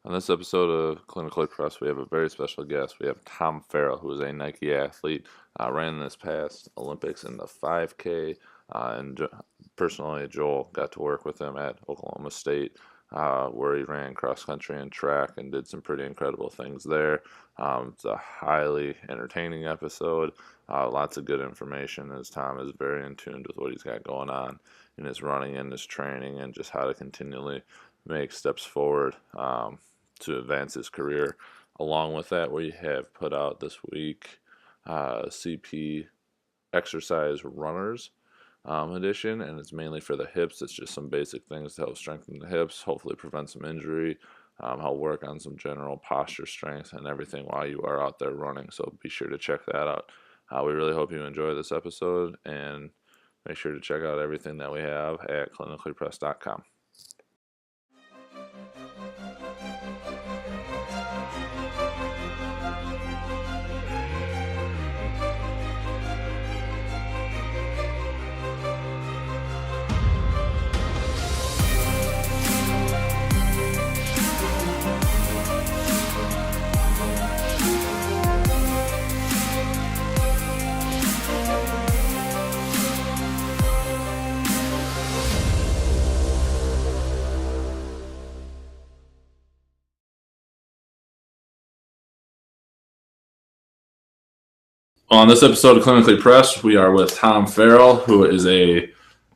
On this episode of Clinically Press, we have a very special guest. We have Tom Farrell, who is a Nike athlete, ran this past Olympics in the 5K, personally, Joel got to work with him at Oklahoma State, where he ran cross country and track and did some pretty incredible things there. It's a highly entertaining episode, lots of good information, as Tom is very in tune with what he's got going on in his running and his training, and just how to continually make steps forward to advance his career. Along with that, we have put out this week CP Exercise Runners edition, and it's mainly for the hips. It's just some basic things to help strengthen the hips, hopefully prevent some injury, help work on some general posture strength and everything while you are out there running. So be sure to check that out. We really hope you enjoy this episode, and make sure to check out everything that we have at clinicallypress.com. On this episode of Clinically Pressed, we are with Tom Farrell, who is a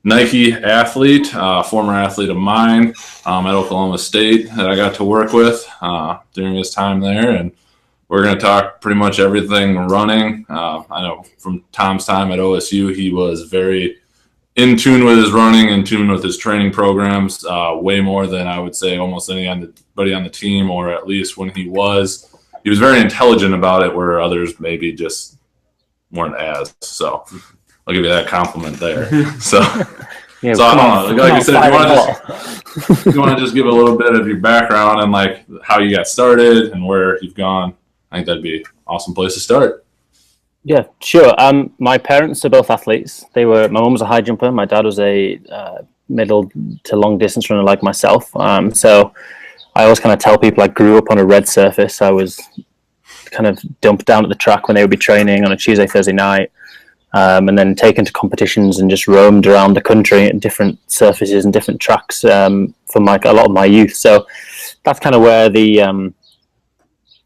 Nike athlete, former athlete of mine at Oklahoma State that I got to work with during his time there. And we're going to talk pretty much everything running. I know from Tom's time at OSU, he was very in tune with his running, in tune with his training programs, way more than I would say almost anybody on the team, or at least when he was very intelligent about it, where others maybe just weren't as. So I'll give you that compliment there. So, yeah, so I don't know. Like I said, if you want to just give a little bit of your background and like how you got started and where you've gone, I think that'd be an awesome place to start. Yeah, sure. My parents are both athletes. My mum was a high jumper. My dad was a middle to long distance runner like myself. So I always kind of tell people I grew up on a red surface. I was kind of dumped down at the track when they would be training on a Tuesday, Thursday night, and then taken to competitions and just roamed around the country at different surfaces and different tracks for a lot of my youth. So that's kind of where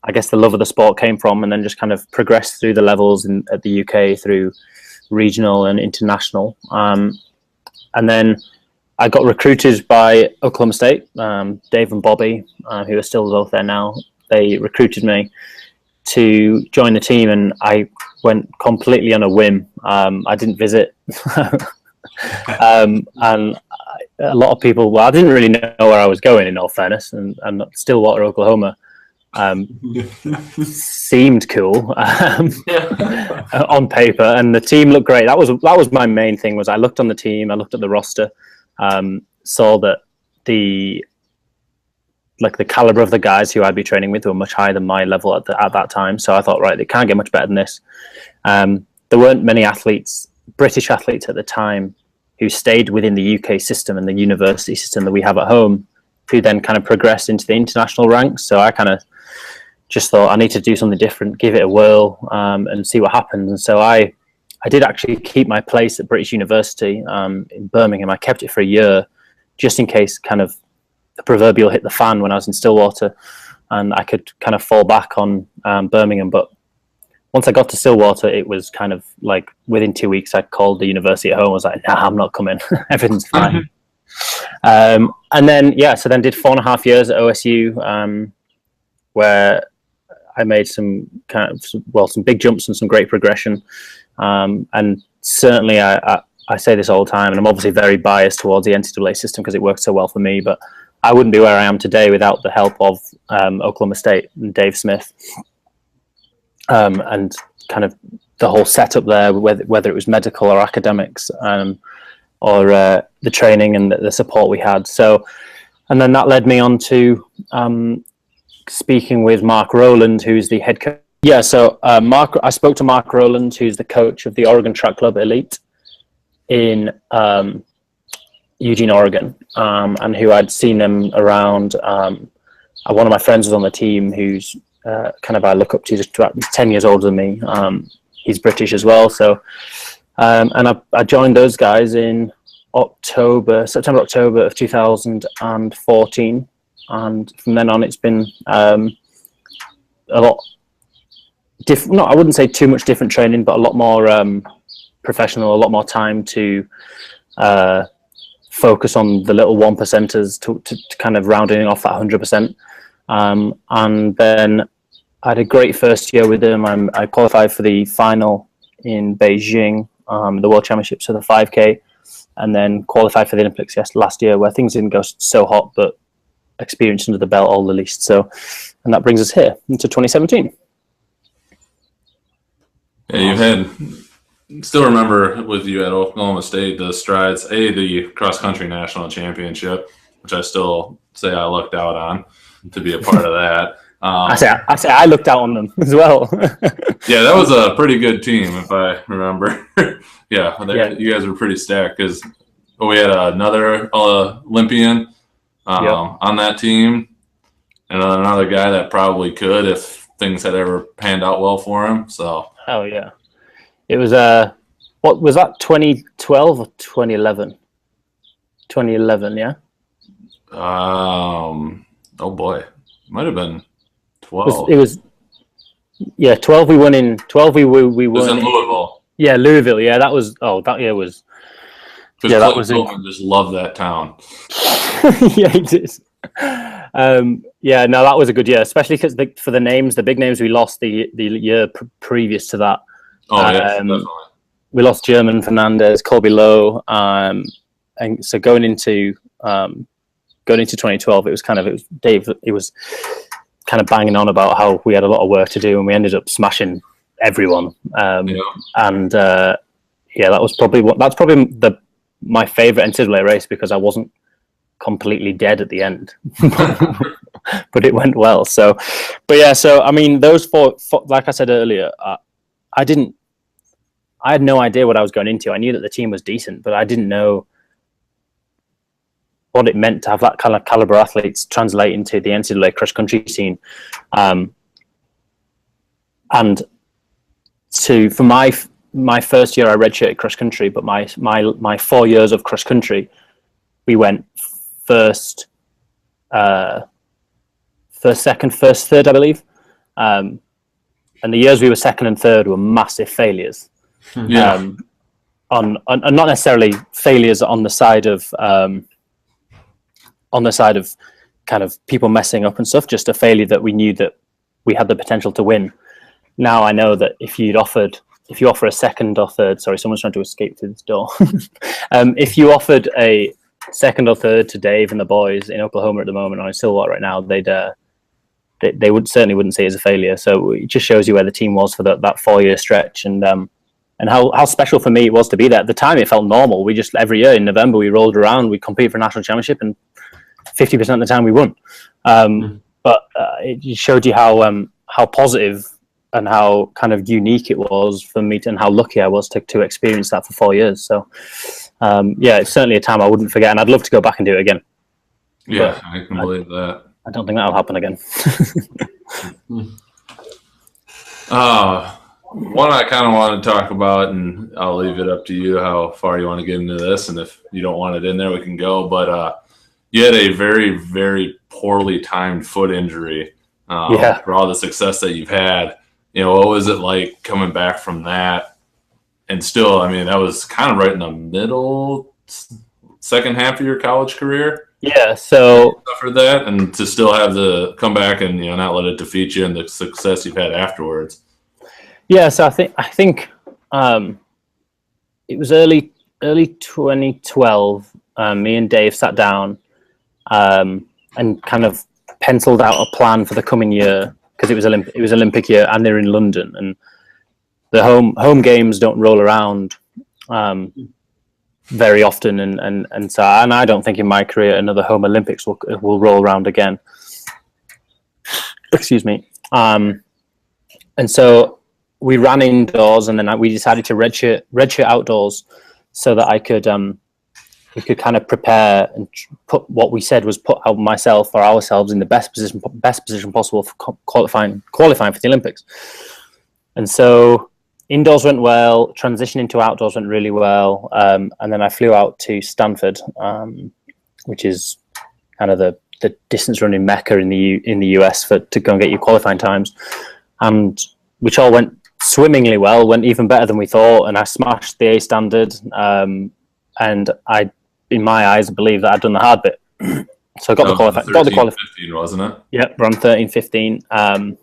I guess the love of the sport came from, and then just kind of progressed through the levels at the UK through regional and international. And then I got recruited by Oklahoma State. Dave and Bobby, who are still both there now, they recruited me to join the team, and I went completely on a whim. I didn't visit. And a lot of people, I didn't really know where I was going, in all fairness, and Stillwater, Oklahoma seemed cool on paper, and the team looked great. That was my main thing. Was I looked on the team, I looked at the roster, saw that the caliber of the guys who I'd be training with were much higher than my level at that time. So I thought, right, they can't get much better than this. There weren't many British athletes at the time, who stayed within the UK system and the university system that we have at home, who then kind of progressed into the international ranks. So I kind of just thought I need to do something different, give it a whirl, and see what happens. And so I did actually keep my place at British University in Birmingham. I kept it for a year, just in case kind of the proverbial hit the fan when I was in Stillwater, and I could kind of fall back on Birmingham. But once I got to Stillwater, it was kind of like within 2 weeks, I called the university at home. I was like, nah, I'm not coming. Everything's fine. And then, so then did 4.5 years at OSU, where I made some big jumps and some great progression. And certainly I say this all the time, and I'm obviously very biased towards the NCAA system because it worked so well for me, but I wouldn't be where I am today without the help of Oklahoma State and Dave Smith, and kind of the whole setup there, whether it was medical or academics, or the training and the support we had. So, and then that led me on to speaking with Mark Rowland, who's the head coach. Yeah, so I spoke to Mark Rowland, who's the coach of the Oregon Track Club Elite in Eugene, Oregon, and who I'd seen them around one of my friends was on the team who's kind of I look up to. He's about 10 years older than me. He's British as well. So, and I joined those guys in September, October of 2014. And from then on, it's been a lot different. I wouldn't say too much different training, but a lot more professional, a lot more time to focus on the little 1%ers to kind of rounding off that 100%. And then I had a great first year with them. I qualified for the final in Beijing, the World Championships for the 5K, and then qualified for the Olympics last year, where things didn't go so hot, but experience under the belt all the least. So, and that brings us here into 2017. Yeah, you had, still remember with you at Oklahoma State, the strides, the cross-country national championship, which I still say I lucked out on to be a part of that. I say I looked out on them as well. Yeah, that was a pretty good team, if I remember. You guys were pretty stacked because we had another Olympian on that team, and another guy that probably could if things had ever panned out well for him. So, oh yeah, it was what was that, 2012 or 2011? 2011, yeah. Oh boy, might have been 12. It was 12. We won in 12. We won. It was in Louisville. Yeah, Louisville. Yeah, that was. Oh, that year was. Yeah, that was. Just loved that town. Yeah, he did. Yeah, no, that was a good year, especially because for the names, the big names we lost the year previous to that. Oh yeah, definitely. We lost German Fernandez, Colby Lowe, and so going into 2012, it was Dave. It was kind of banging on about how we had a lot of work to do, and we ended up smashing everyone. And that was probably my favorite NCAA race, because I wasn't completely dead at the end, but it went well. So I mean, those four, like I said earlier, I had no idea what I was going into. I knew that the team was decent, but I didn't know what it meant to have that kind of caliber athletes translate into the NCAA cross country scene. And for my first year, I redshirted cross country, but my 4 years of cross country, we went first, second, first, third, I believe. And the years we were second and third were massive failures. Yeah. On not necessarily failures on the side of kind of people messing up and stuff, just a failure that we knew that we had the potential to win. Now I know that if you offer a second or third, sorry, someone's trying to escape through this door. If you offered a second or third to Dave and the boys in Oklahoma at the moment, or in Stillwater right now, they wouldn't say it's a failure. So it just shows you where the team was for that 4 year stretch, and how special for me it was to be there. At the time, it felt normal. We just, every year in November, we rolled around, we competed for a national championship, and 50% of the time we won. But it showed you how positive and how kind of unique it was for me and how lucky I was to experience that for 4 years. So, it's certainly a time I wouldn't forget, and I'd love to go back and do it again. Yeah, I can believe that. I don't think that'll happen again. One I kind of want to talk about, and I'll leave it up to you how far you want to get into this, and if you don't want it in there, we can go. But you had a very, very poorly timed foot injury for all the success that you've had. What was it like coming back from that? And still, I mean, that was kind of right in the middle, second half of your college career. Yeah, so for that, and to still have the come back and not let it defeat you and the success you've had afterwards. Yeah, so I think it was early 2012. Me and Dave sat down and kind of penciled out a plan for the coming year, because it was Olympic year, and they're in London, and the home games don't roll around very often, and I don't think in my career another home Olympics will roll around again. Excuse me. And so we ran indoors, and then we decided to redshirt outdoors, so that I could we could kind of prepare and put what we said was put out myself or ourselves in the best position possible for qualifying for the Olympics. And so indoors went well, transitioning to outdoors went really well, and then I flew out to Stanford, which is kind of the distance running mecca in the US to go and get your qualifying times, and which all went swimmingly well, went even better than we thought, and I smashed the A standard, and I, in my eyes, believe that I'd done the hard bit. So I got the qualifying. Got the qualifying. 15, wasn't it? Yep, run 13:15.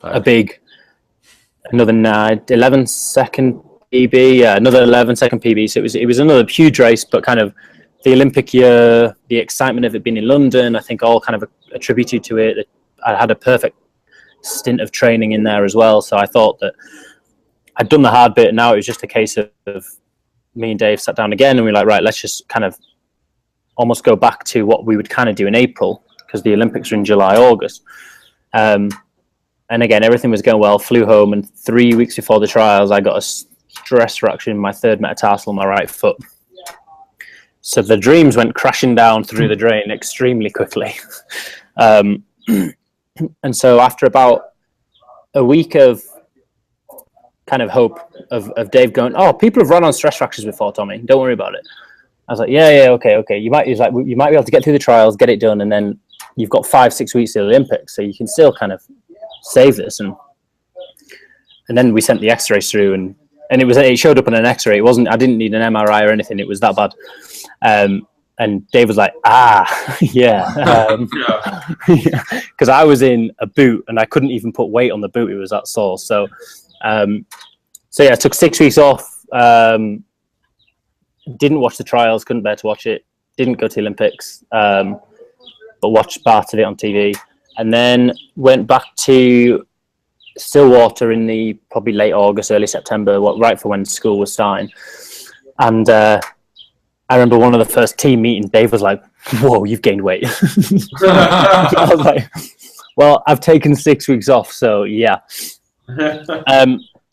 A big, another 11-second PB. Yeah, another 11-second PB. So it was another huge race, but kind of the Olympic year, the excitement of it being in London, I think all kind of attributed to it. I had a perfect stint of training in there as well. So I thought that I'd done the hard bit, and now it was just a case of me and Dave sat down again, and we were like, right, let's just kind of almost go back to what we would kind of do in April, because the Olympics are in July, August. And again, everything was going well, flew home, and 3 weeks before the trials, I got a stress fracture in my third metatarsal on my right foot. So the dreams went crashing down through the drain extremely quickly. And so after about a week of kind of hope of Dave going, oh, people have run on stress fractures before, Tommy, don't worry about it. I was like, yeah, okay. You might be able to get through the trials, get it done, and then you've got 5-6 weeks to the Olympics, so you can still kind of save this. And then we sent the X-rays through, and it showed up on an X-ray. I didn't need an MRI or anything. It was that bad. And Dave was like, yeah, because I was in a boot and I couldn't even put weight on the boot. It was that sore. So yeah, I took 6 weeks off. Didn't watch the trials, couldn't bear to watch it. Didn't go to the Olympics, but watched part of it on TV. And then went back to Stillwater in the probably late August, early September, right for when school was starting. And I remember one of the first team meetings, Dave was like, whoa, you've gained weight. I was like, well, I've taken 6 weeks off, so yeah.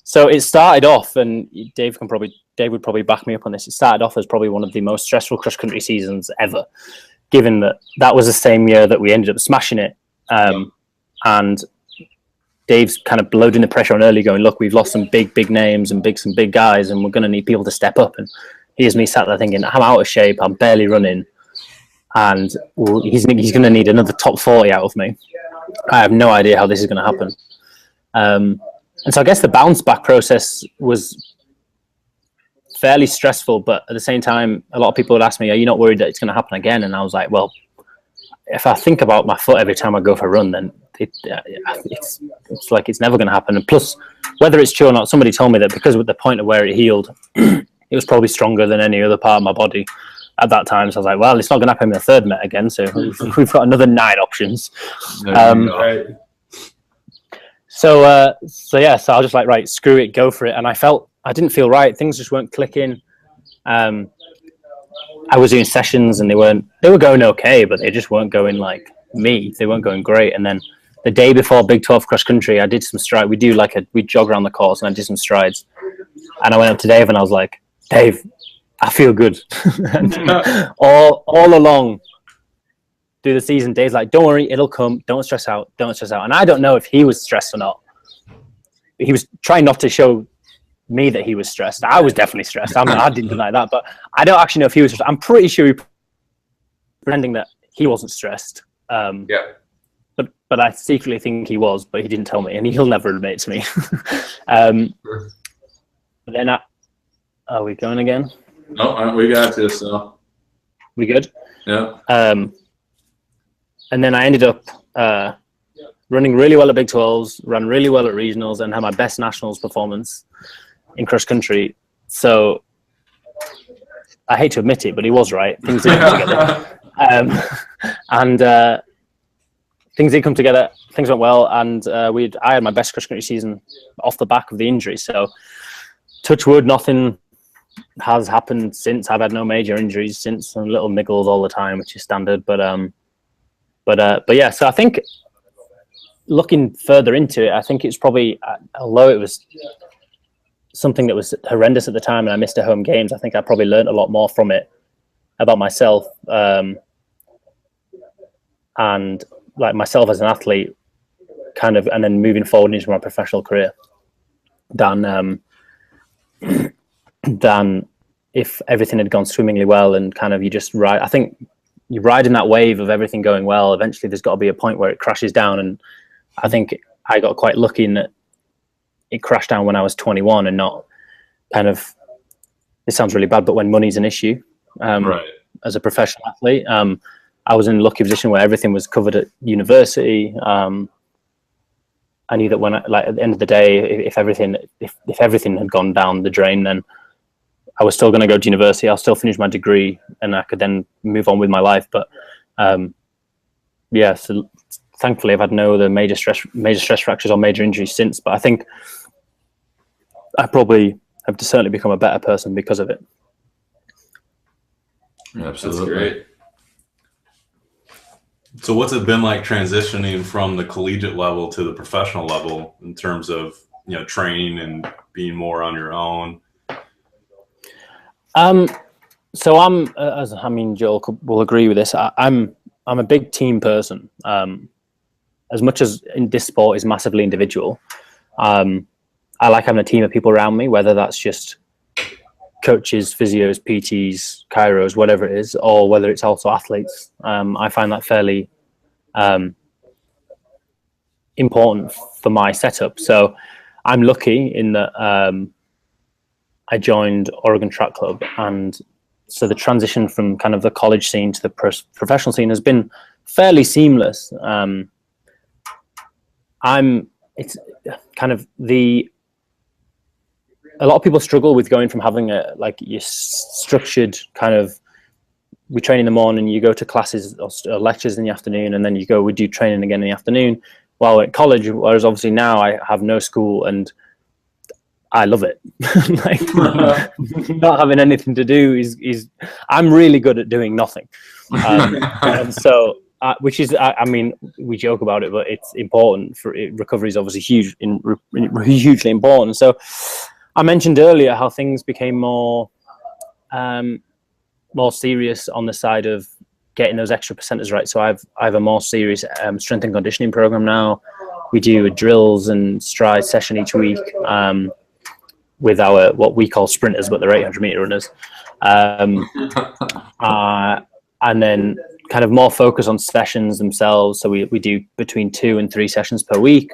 So it started off, and Dave would probably back me up on this. It started off as probably one of the most stressful cross-country seasons ever, given that was the same year that we ended up smashing it. And Dave's kind of loading the pressure on early, going, look, we've lost some big names and some big guys, and we're going to need people to step up. And here's me sat there thinking, I'm out of shape, I'm barely running, and he's going to need another top 40 out of me. I have no idea how this is going to happen. And so I guess the bounce back process was fairly stressful, but at the same time, a lot of people would ask me, are you not worried that it's going to happen again? And I was like, well, if I think about my foot every time I go for a run, then it's like it's never going to happen. And plus, whether it's true or not, somebody told me that because at the point of where it healed, it was probably stronger than any other part of my body at that time. So I was like, well, it's not going to happen in the third Met again. So we've got another 9 options. So I was just like, right, screw it, go for it. And I didn't feel right. Things just weren't clicking. I was doing sessions and they were going okay, but they just weren't going like me. They weren't going great. And then the day before Big 12 cross country, I did some stride. We jog around the course and I did some strides. And I went up to Dave and I was like, Dave, I feel good. And all along through the season, Dave's like, don't worry, it'll come. Don't stress out. And I don't know if he was stressed or not. He was trying not to show me that he was stressed. I was definitely stressed. I didn't deny that, but I don't actually know if he was stressed. I'm pretty sure he was pretending that he wasn't stressed. But I secretly think he was, but he didn't tell me, and he'll never admit to me. But then, are we going again? No, we got this. So. We good? Yeah. And then I ended up running really well at Big 12s, ran really well at regionals, and had my best nationals performance in cross country. So I hate to admit it, but he was right. Things did come together. Things did come together. Things went well, and I had my best cross country season off the back of the injury. So touch wood, nothing has happened since. I've had no major injuries since. Some little niggles all the time, which is standard. But yeah. So I think looking further into it, I think it's probably, although it was something that was horrendous at the time and I missed the home games, I think I probably learned a lot more from it about myself, and like myself as an athlete, kind of, and then moving forward into my professional career, than if everything had gone swimmingly well and kind of you just ride. I think you ride in that wave of everything going well. Eventually, there's got to be a point where it crashes down, and I think I got quite lucky in that it crashed down when I was 21 and not kind of. It sounds really bad, but when money's an issue, Right. as a professional athlete, I was in a lucky position where everything was covered at university. I knew that when at the end of the day, if everything had gone down the drain, then I was still going to go to university. I'll still finish my degree, and I could then move on with my life. But yeah, so thankfully, I've had no other major stress fractures or major injuries since. But I think I probably have certainly become a better person because of it. Absolutely. That's great. So what's it been like transitioning from the collegiate level to the professional level in terms of, training and being more on your own? So Joel will agree with this. I'm a big team person. As much as in this sport is massively individual, I like having a team of people around me, whether that's just coaches, physios, PTs, chiros, whatever it is, or whether it's also athletes. I find that fairly important for my setup. So I'm lucky in that I joined Oregon Track Club, and so the transition from kind of the college scene to the professional scene has been fairly seamless. It's kind of a lot of people struggle with going from having your structured kind of, we train in the morning, you go to classes or lectures in the afternoon, and then we do training again in the afternoon. While at college, whereas obviously now I have no school and I love it. Not having anything to do is I'm really good at doing nothing. And so, which is, we joke about it, but it's important for it. Recovery is obviously hugely important. So I mentioned earlier how things became more serious on the side of getting those extra percenters right. So I have a more serious strength and conditioning program now. We do a drills and stride session each week with our what we call sprinters, but they're 800-meter runners, and then kind of more focus on sessions themselves. So we do between 2 and 3 sessions per week.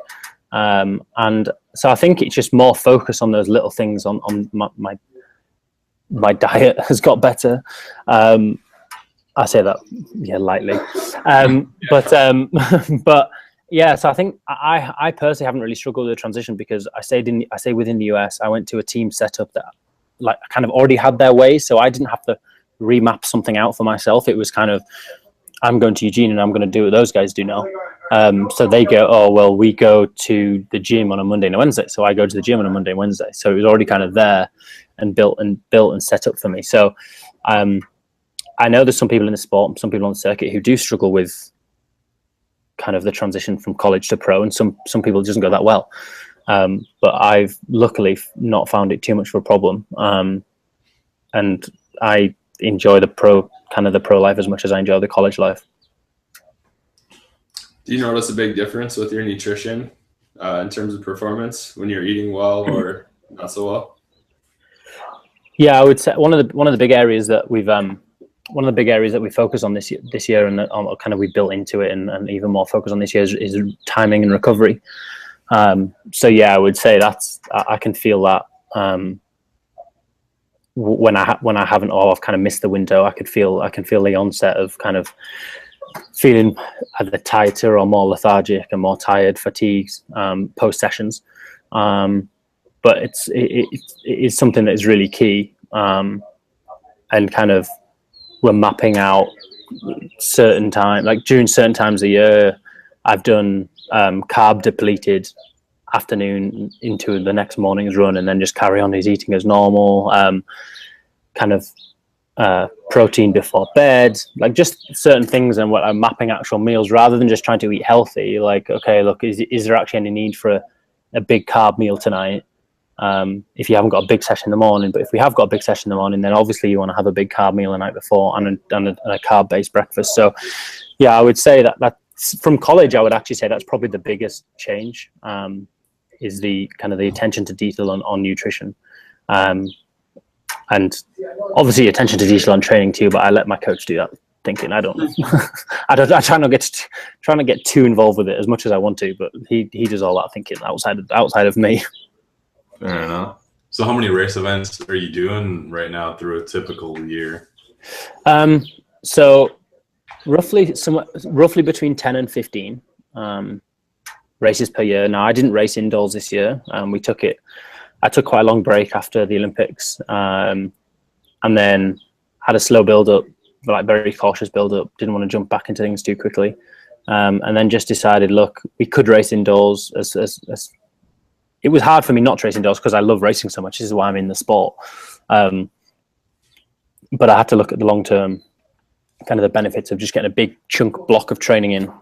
And so I think it's just more focus on those little things. On my diet has got better. I say that lightly, but yeah. So I think I personally haven't really struggled with the transition because I stayed within the US. I went to a team setup that kind of already had their way, so I didn't have to remap something out for myself. It was kind of, I'm going to Eugene and I'm going to do what those guys do now. So they go, oh, well, we go to the gym on a Monday and a Wednesday. So I go to the gym on a Monday and Wednesday. So it was already kind of there and built and set up for me. So I know there's some people in the sport, some people on the circuit who do struggle with kind of the transition from college to pro, and some people it doesn't go that well. But I've luckily not found it too much of a problem. And I enjoy the pro life as much as I enjoy the college life. Do you notice a big difference with your nutrition in terms of performance when you're eating well or not so well? Yeah, I would say one of the big areas that we focus on this year and kind of we built into it and even more focus on this year is timing and recovery. So yeah, I would say I can feel that when I haven't, or I've kind of missed the window, I can feel the onset of kind of feeling either tighter or more lethargic and more tired, fatigued post sessions. But it is something that is really key, and kind of we're mapping out certain time, like during certain times of the year. I've done carb depleted afternoon into the next morning's run, and then just carry on his eating as normal. Kind of protein before bed, like just certain things, and what I'm mapping actual meals rather than just trying to eat healthy. Like, okay, look, is there actually any need for a big carb meal tonight? if you haven't got a big session in the morning. But if we have got a big session in the morning, then obviously you want to have a big carb meal the night before and a carb-based breakfast. So yeah, I would say that from college, I would actually say that's probably the biggest change, is the kind of the attention to detail on nutrition. And obviously attention to detail on training too, but I let my coach do that thinking. I don't I try not to get too involved with it as much as I want to, but he does all that thinking outside of me. Fair enough. So how many race events are you doing right now through a typical year? So roughly between 10 and 15 races per year. Now I didn't race indoors this year. I took quite a long break after the Olympics, and then had a slow build up, like very cautious build up. Didn't want to jump back into things too quickly, and then just decided, look, we could race indoors. As it was hard for me not to race indoors because I love racing so much. This is why I'm in the sport. But I had to look at the long term, kind of the benefits of just getting a big chunk block of training in,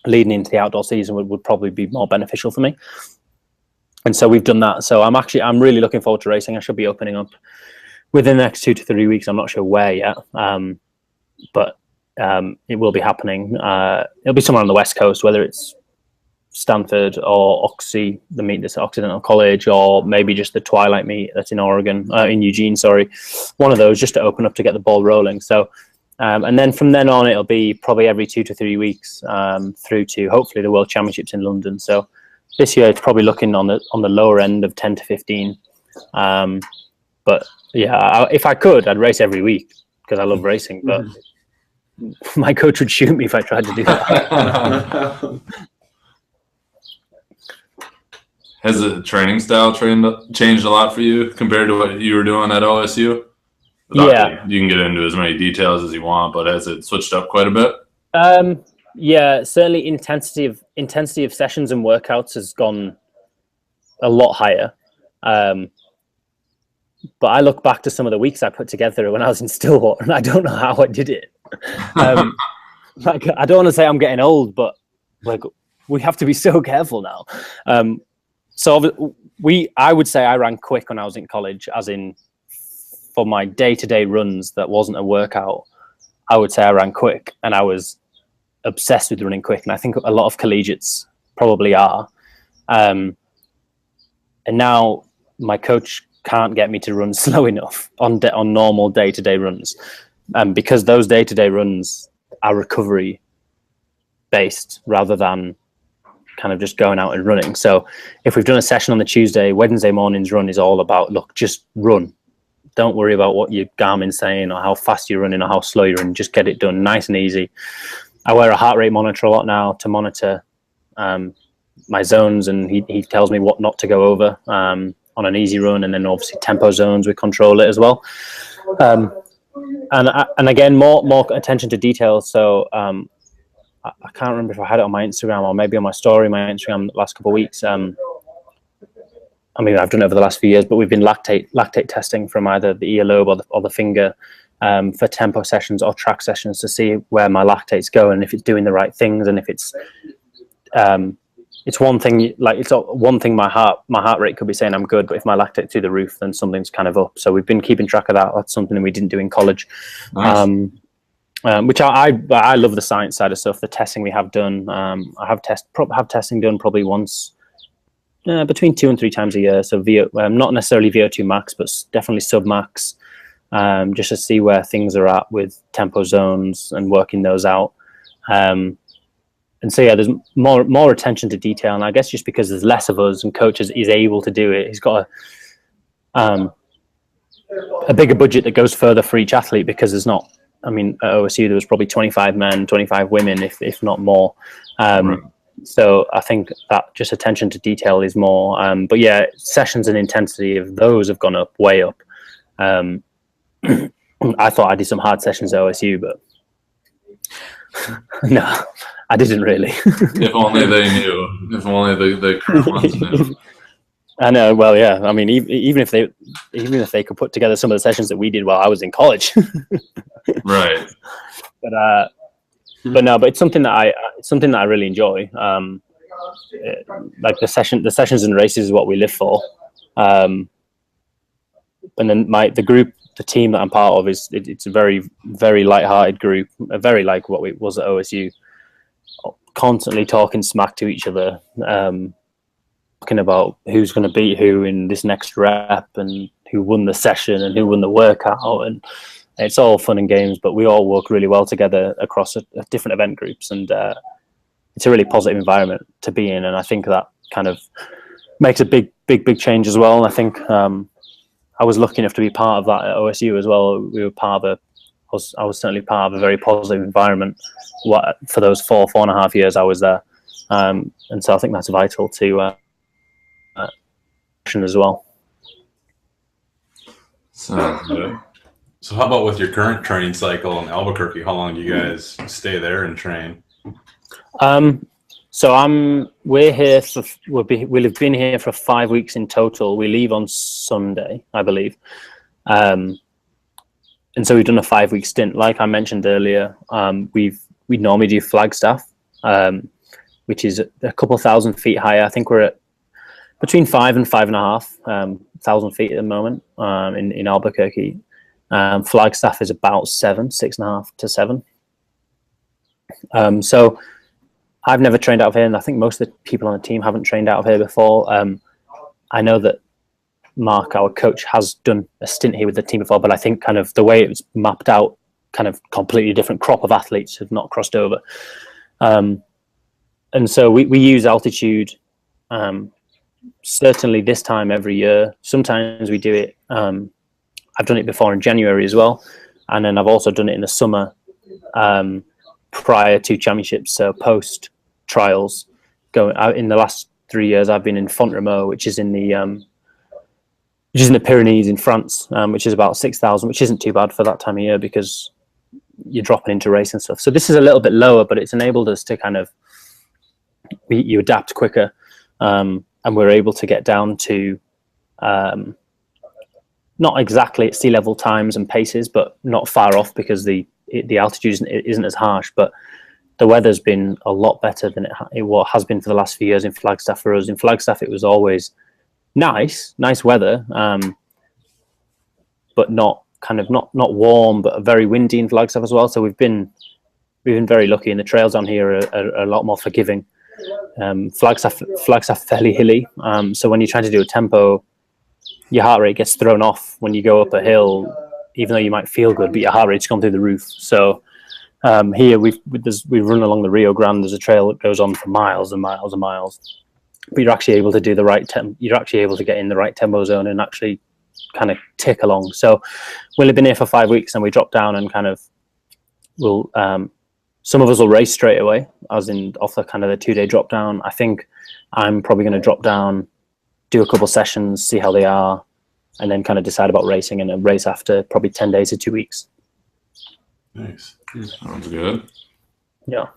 leading into the outdoor season would probably be more beneficial for me. And so we've done that. So I'm really looking forward to racing. I should be opening up within the next 2 to 3 weeks. I'm not sure where yet, but it will be happening. It'll be somewhere on the West Coast, whether it's Stanford or Oxy, the meet that's at Occidental College, or maybe just the Twilight meet that's in Oregon, in Eugene, sorry. One of those just to open up to get the ball rolling. So, and then from then on, it'll be probably every 2 to 3 weeks through to hopefully the World Championships in London. So this year it's probably looking on the lower end of 10 to 15. But yeah, if I could, I'd race every week because I love racing. But my coach would shoot me if I tried to do that. Has the training style changed a lot for you compared to what you were doing at OSU? Yeah. You can get into as many details as you want, but has it switched up quite a bit? Yeah, certainly intensity of sessions and workouts has gone a lot higher. But I look back to some of the weeks I put together when I was in Stillwater, and I don't know how I did it. Like, I don't want to say I'm getting old, but like we have to be so careful now. So I would say I ran quick when I was in college, as in for my day-to-day runs that wasn't a workout. I would say I ran quick, and I was obsessed with running quick, and I think a lot of collegiates probably are. And now my coach can't get me to run slow enough on normal day-to-day runs, because those day-to-day runs are recovery based rather than kind of just going out and running. So if we've done a session on the Tuesday, Wednesday morning's run is all about, look, just run. Don't worry about what your Garmin's saying or how fast you're running or how slow you're running. Just get it done nice and easy. I wear a heart rate monitor a lot now to monitor my zones, and he tells me what not to go over on an easy run, and then obviously tempo zones, we control it as well. And again, more attention to detail. So I can't remember if I had it on my Instagram or maybe on my story, my Instagram the last couple of weeks. I mean, I've done it over the last few years, but we've been lactate testing from either the earlobe or the finger for tempo sessions or track sessions to see where my lactate's going, and if it's doing the right things, and if it's one thing, like it's one thing my heart rate could be saying I'm good, but if my lactate's through the roof, then something's kind of up. So we've been keeping track of that. That's something we didn't do in college. Nice. Which I love the science side of stuff. The testing we have done, I have testing done probably once, between 2 and 3 times a year. So not necessarily VO2 max, but definitely sub max, just to see where things are at with tempo zones and working those out. And so yeah, there's more attention to detail, and I guess just because there's less of us and coaches is able to do it, he's got a bigger budget that goes further for each athlete, because there's not. I mean, at OSU there was probably 25 men, 25 women, if not more. Right. So I think that just attention to detail is more. But yeah, sessions and intensity of those have gone up, way up. I thought I did some hard sessions at OSU, but no, I didn't really. If only they knew. If only the current ones knew. I know. Well, yeah. I mean, even if they could put together some of the sessions that we did while I was in college. Right. But it's something that I really enjoy. Like the sessions and races is what we live for. And then the team that I'm part of it's a very, very light-hearted group, very like what it was at OSU, constantly talking smack to each other, talking about who's going to beat who in this next rep and who won the session and who won the workout, and it's all fun and games, but we all work really well together across different event groups, and it's a really positive environment to be in, and I think that kind of makes a big change as well. And I think I was lucky enough to be part of that at OSU as well. We were part of I was certainly part of a very positive environment for those 4.5 years I was there, and so I think that's vital to as well. So how about with your current training cycle in Albuquerque? How long do you guys stay there and train? So we've been here for 5 weeks in total. We leave on Sunday, I believe. And so we've done a 5-week stint. Like I mentioned earlier, we normally do Flagstaff, which is a couple thousand feet higher. I think we're at between 5 and 5.5 thousand feet at the moment in Albuquerque. Flagstaff is about 6.5 to 7. So I've never trained out of here, and I think most of the people on the team haven't trained out of here before. I know that Mark, our coach, has done a stint here with the team before, but I think kind of the way it was mapped out, kind of completely different crop of athletes have not crossed over. And so we use altitude certainly this time every year. Sometimes we do it. I've done it before in January as well, and then I've also done it in the summer prior to championships, so post trials. Going out in the last 3 years, I've been in Font-Romeu, which is in the Pyrenees in France, which is about 6,000, which isn't too bad for that time of year because you're dropping into race and stuff. So this is a little bit lower, but it's enabled us to kind of you adapt quicker, and we're able to get down to not exactly at sea level times and paces, but not far off because the altitude isn't as harsh, but the weather's been a lot better than it has been for the last few years in Flagstaff for us. In Flagstaff, it was always nice weather, but not warm, but very windy in Flagstaff as well. So we've been very lucky, and the trails down here are a lot more forgiving. Flagstaff fairly hilly, so when you're trying to do a tempo, your heart rate gets thrown off when you go up a hill, even though you might feel good, but your heart rate's gone through the roof. So here we run along the Rio Grande. There's a trail that goes on for miles and miles and miles, but you're actually able to do the right you're actually able to get in the right tempo zone and actually kind of tick along. So we'll have been here for 5 weeks, and we drop down and kind of some of us will race straight away, as in off the kind of the 2-day drop down. I think I'm probably going to drop down, do a couple sessions, see how they are, and then kind of decide about racing, and then race after probably 10 days to 2 weeks. Nice. Sounds good. Yeah.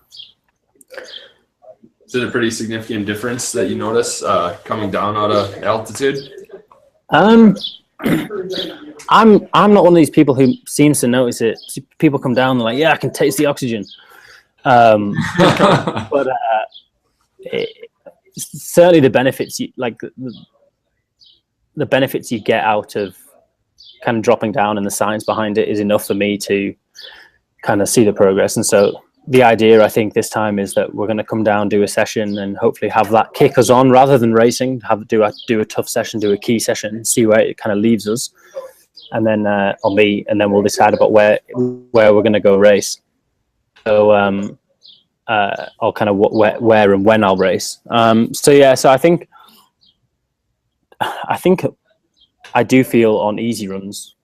Is it a pretty significant difference that you notice coming down out of altitude? I'm not one of these people who seems to notice it. People come down, they're like, yeah, I can taste the oxygen. But certainly the benefits the benefits you get out of kind of dropping down, and the science behind it is enough for me to kind of see the progress. And so the idea, I think, this time is that we're going to come down, do a session, and hopefully have that kick us on rather than racing. Do a tough session, do a key session, see where it kind of leaves us, and then and then we'll decide about where we're going to go race. So or kind of where and when I'll race. So I think I do feel on easy runs,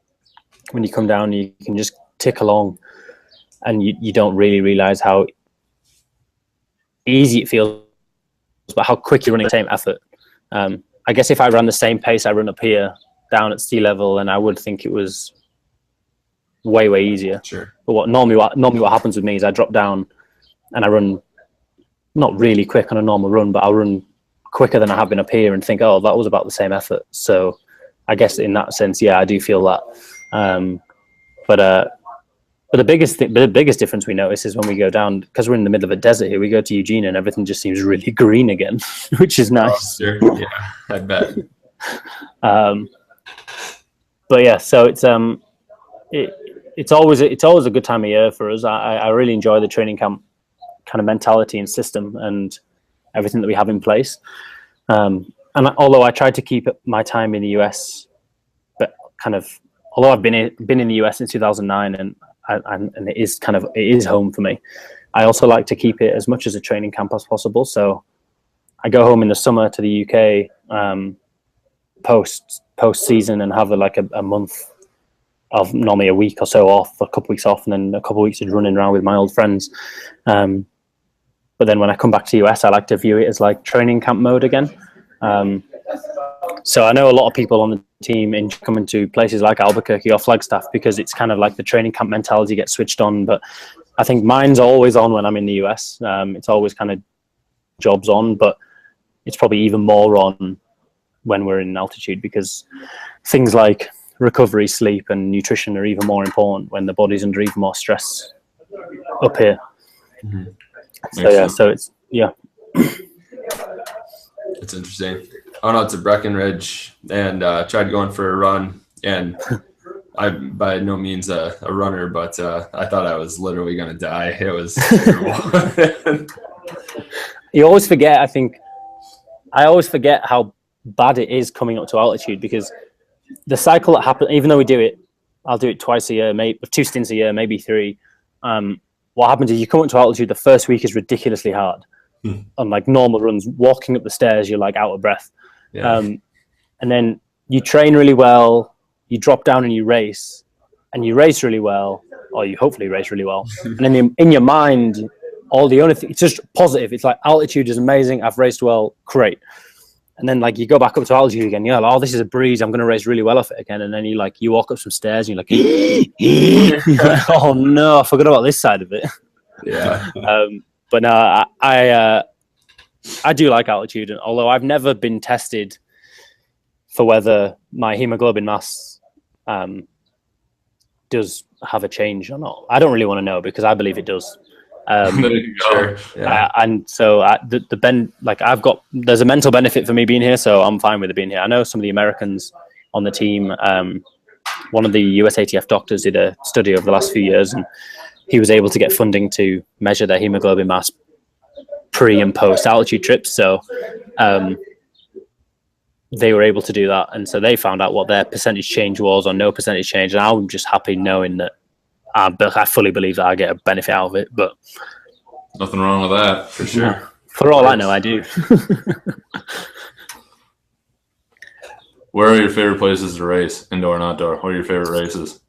when you come down, you can just tick along, and you don't really realize how easy it feels, but how quick you're running the same effort. I guess if I ran the same pace I run up here down at sea level, and I would think it was way easier. Sure. But normally what happens with me is I drop down and I run not really quick on a normal run, but I'll run quicker than I have been up here and think, oh, that was about the same effort. So I guess in that sense, yeah, I do feel that. But the biggest difference we notice is when we go down, because we're in the middle of a desert here, we go to Eugene and everything just seems really green again, which is nice. Oh, sure. Yeah, I bet. But yeah, so it's always a good time of year for us. I really enjoy the training camp kind of mentality and system and everything that we have in place. And although I tried to keep my time in the US, but kind of although I've been in the US since 2009 and it is home for me, I also like to keep it as much as a training camp as possible. So I go home in the summer to the UK post season and have a month of normally a week or so off, a couple of weeks off, and then a couple of weeks of running around with my old friends. But then when I come back to the US, I like to view it as like training camp mode again. So I know a lot of people on the team coming to places like Albuquerque or Flagstaff because it's kind of like the training camp mentality gets switched on. But I think mine's always on when I'm in the US. It's always kind of jobs on, but it's probably even more on when we're in altitude because things like recovery, sleep, and nutrition are even more important when the body's under even more stress up here. Mm-hmm. So it's It's interesting. I went out to Breckenridge and tried going for a run, and I'm by no means a runner, but I thought I was literally going to die. It was terrible. You always forget. I always forget how bad it is coming up to altitude because the cycle that happens, even though we do it, I'll do it twice a year, maybe 2 stints a year, maybe 3. What happens is you come up to altitude, the first week is ridiculously hard. On like normal runs, walking up the stairs, you're like out of breath. Yeah. And then you train really well, you drop down and you race really well, or you hopefully race really well. And then in your mind, it's just positive. It's like altitude is amazing. I've raced well, great. And then like you go back up to altitude again, you're like, oh, this is a breeze. I'm going to race really well off it again. And then you walk up some stairs and you're like, oh no, I forgot about this side of it. Yeah. But no, I do like altitude, and although I've never been tested for whether my hemoglobin mass does have a change or not, I don't really want to know because I believe it does. Sure. Yeah. And so there's a mental benefit for me being here, so I'm fine with it being here. I know some of the Americans on the team. One of the USATF doctors did a study over the last few years, and he was able to get funding to measure their hemoglobin mass pre and post altitude trips. So they were able to do that. And so they found out what their percentage change was or no percentage change. And I'm just happy knowing that I fully believe that I get a benefit out of it. But nothing wrong with that, for sure. Yeah, for all I know, I do. Where are your favorite places to race, indoor and outdoor? What are your favorite races?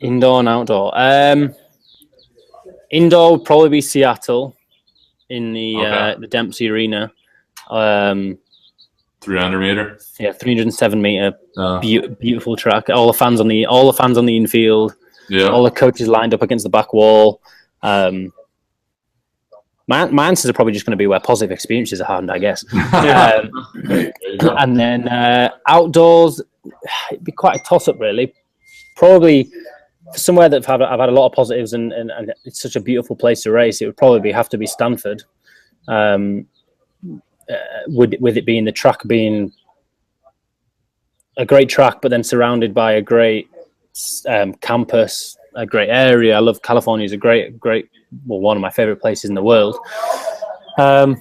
Indoor and outdoor. Indoor would probably be Seattle in the Dempsey Arena. 300 meter. Yeah, 307 meter. Beautiful track. All the fans on the infield. Yeah. All the coaches lined up against the back wall. My answers are probably just going to be where positive experiences are happened, I guess. And then outdoors, it'd be quite a toss-up, really. Probably somewhere that I've had a lot of positives and it's such a beautiful place to race. It would probably have to be Stanford. With it being the track being a great track, but then surrounded by a great campus, a great area. I love California. Is a great, one of my favorite places in the world. But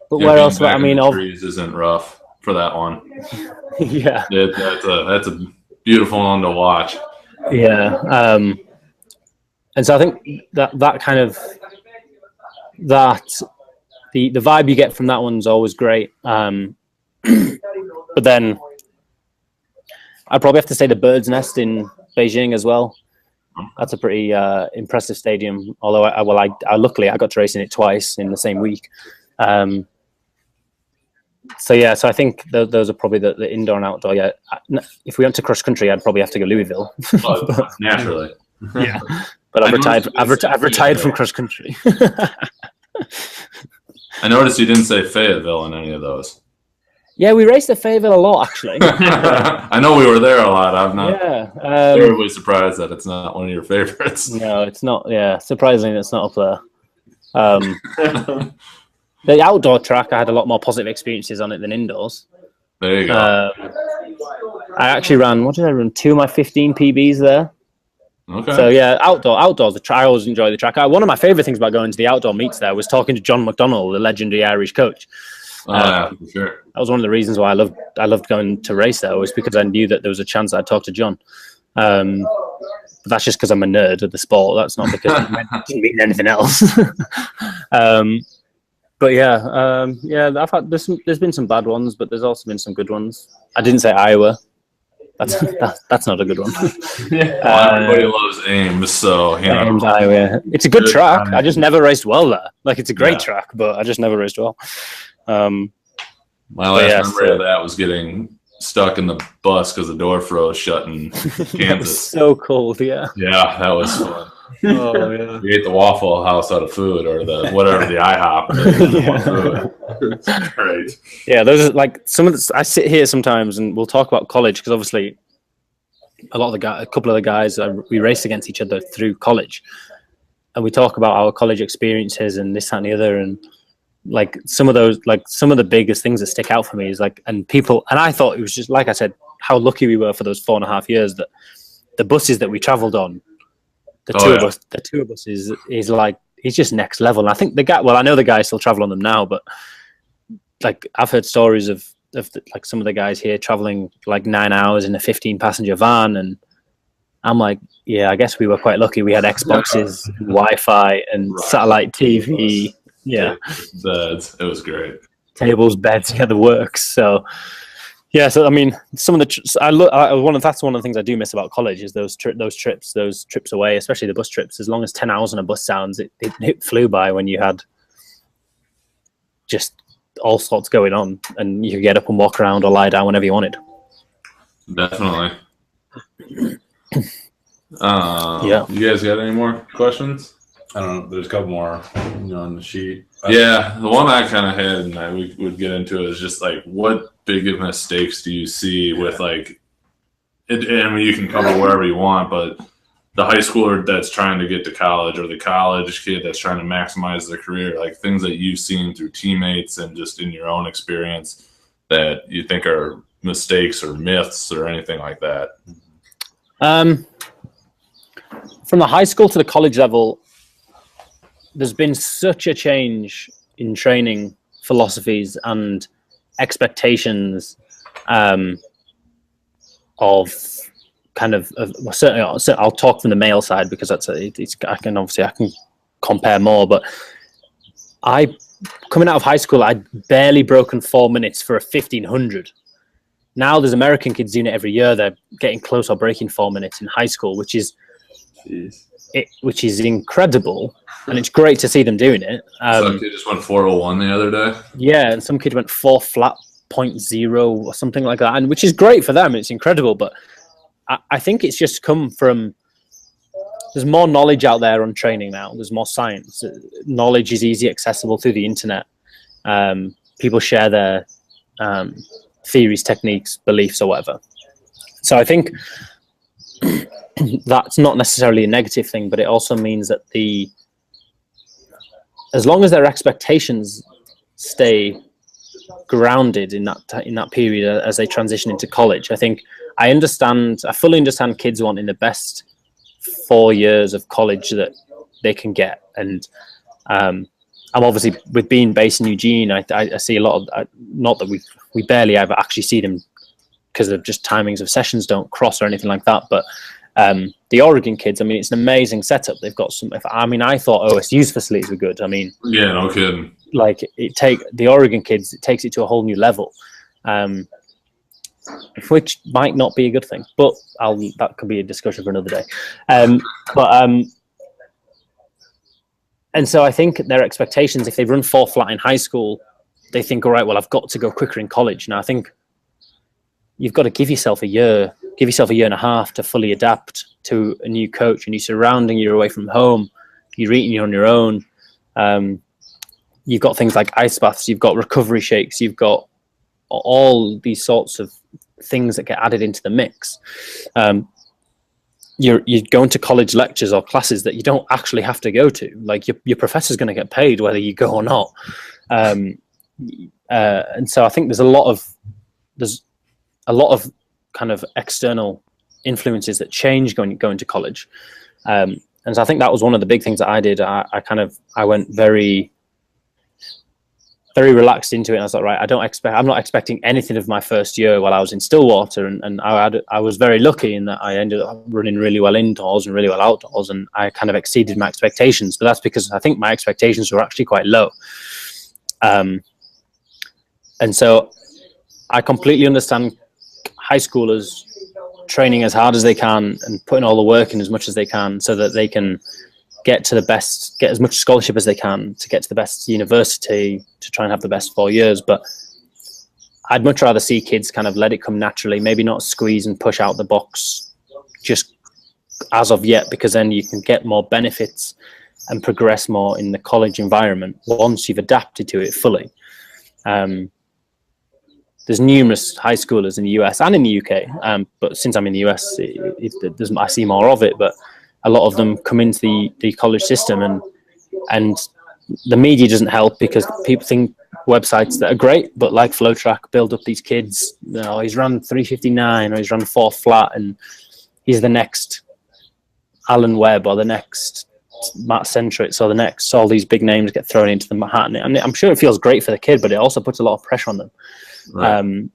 where else? I mean, trees isn't rough for that one. Yeah, that's a beautiful one to watch. Yeah, and so I think that kind of the vibe you get from that one's always great. But then I'd probably have to say the Bird's Nest in Beijing as well. That's a pretty impressive stadium. Although I luckily I got to race in it twice in the same week. So I think those are probably the indoor and outdoor. Yeah, if we went to cross country, I'd probably have to go Louisville. Naturally. Yeah, but I've retired from cross country. I noticed you didn't say Fayetteville in any of those. Yeah, we raced at Fayetteville a lot, actually. I know we were there a lot. I'm not terribly surprised that it's not one of your favorites. No, it's not. Yeah, surprisingly, it's not up there. The outdoor track, I had a lot more positive experiences on it than indoors. There you go. I actually ran. What did I run? 2 of my 15 PBs there. Okay. So yeah, outdoors. I always enjoy the track. One of my favorite things about going to the outdoor meets there was talking to John McDonnell, the legendary Irish coach. Yeah, for sure. That was one of the reasons why I loved going to race there, was because I knew that there was a chance I'd talk to John. But that's just because I'm a nerd of the sport. That's not because it didn't mean anything else. But yeah, there's been some bad ones, but there's also been some good ones. I didn't say Iowa. That's not a good one. Everybody loves Ames, so you know. Ames, Iowa. Yeah. It's a good track. I just never raced well there. Like, it's a great track, but I just never raced well. My last memory of that was getting stuck in the bus because the door froze shut in Kansas. It was so cold. Yeah. Yeah, that was fun. Oh yeah. We ate the Waffle House out of food, or the IHOP. It's great. Yeah, those are like some of the. I sit here sometimes and we'll talk about college, because obviously a couple of the guys we raced against each other through college, and we talk about our college experiences and this, that, and the other, and like some of the biggest things that stick out for me is like, and I thought it was just, like I said, how lucky we were for those 4.5 years, that the buses that we travelled on. The two of us is like, he's just next level. And I think I know the guys still travel on them now, but like I've heard stories of like some of the guys here traveling like 9 hours in a 15-passenger van, and I'm like, yeah, I guess we were quite lucky. We had Xboxes, and Wi-Fi, and satellite TV. Yeah, it was great. Tables, beds, the works. So. Yeah, so I mean, some of the that's one of the things I do miss about college is those trips away, especially the bus trips. As long as 10 hours on a bus sounds, it flew by when you had just all sorts going on, and you could get up and walk around or lie down whenever you wanted. Definitely. Yeah. You guys got any more questions? I don't know. There's a couple more on the sheet. Yeah, the one I kind of had, and we would get into, is just like, what big mistakes do you see with like it? I mean, you can cover wherever you want, but the high schooler that's trying to get to college, or the college kid that's trying to maximize their career, like things that you've seen through teammates and just in your own experience that you think are mistakes or myths or anything like that. From the high school to the college level, there's been such a change in training philosophies and expectations of kind of certainly I'll talk from the male side, because I can compare more, but coming out of high school, I'd barely broken 4 minutes for a 1500. Now there's American kids doing it every year. They're getting close or breaking 4 minutes in high school, which is incredible, and it's great to see them doing it. Some kid just went 4:01 the other day. Yeah, and some kid went 4.0 or something like that, and which is great for them. It's incredible, but I think it's just come from, there's more knowledge out there on training now. There's more science. Knowledge is easy accessible through the internet. People share their theories, techniques, beliefs, or whatever. So I think that's not necessarily a negative thing, but it also means that as long as their expectations stay grounded in that period as they transition into college, I think I fully understand kids wanting the best 4 years of college that they can get. And I'm obviously, with being based in Eugene, I see a lot of, not that we barely ever actually see them because of just timings of sessions don't cross or anything like that, but the Oregon kids, I mean, it's an amazing setup. They've got I thought OSU's facilities were good. I mean, yeah, no kidding. Like the Oregon kids, it takes it to a whole new level, which might not be a good thing, but that could be a discussion for another day. And so I think their expectations, if they run 4 flat in high school, they think, all right, well, I've got to go quicker in college. Now I think you've got to give yourself a year and a half to fully adapt to a new coach, a new surrounding. You're away from home, you're eating on your own. You've got things like ice baths, you've got recovery shakes, you've got all these sorts of things that get added into the mix. You're going to college lectures or classes that you don't actually have to go to. Like your professor's going to get paid whether you go or not. And so I think there's a lot of kind of external influences that change going to college. And so I think that was one of the big things that I did. I went very, very relaxed into it. And I was like, right, I'm not expecting anything of my first year while I was in Stillwater. And I was very lucky in that I ended up running really well indoors and really well outdoors. And I kind of exceeded my expectations, but that's because I think my expectations were actually quite low. And so I completely understand high schoolers training as hard as they can and putting all the work in as much as they can so that they can get as much scholarship as they can to get to the best university, to try and have the best 4 years. But I'd much rather see kids kind of let it come naturally, maybe not squeeze and push out the box just as of yet, because then you can get more benefits and progress more in the college environment once you've adapted to it fully. There's numerous high schoolers in the US and in the UK, but since I'm in the US, I see more of it. But a lot of them come into the college system, and the media doesn't help because people think websites that are great, but like FlowTrack, build up these kids. You know, he's run 3:59 or he's run 4 flat, and he's the next Alan Webb or the next Matt Centritz or the next. All these big names get thrown into the hat, and I'm sure it feels great for the kid, but it also puts a lot of pressure on them. Right.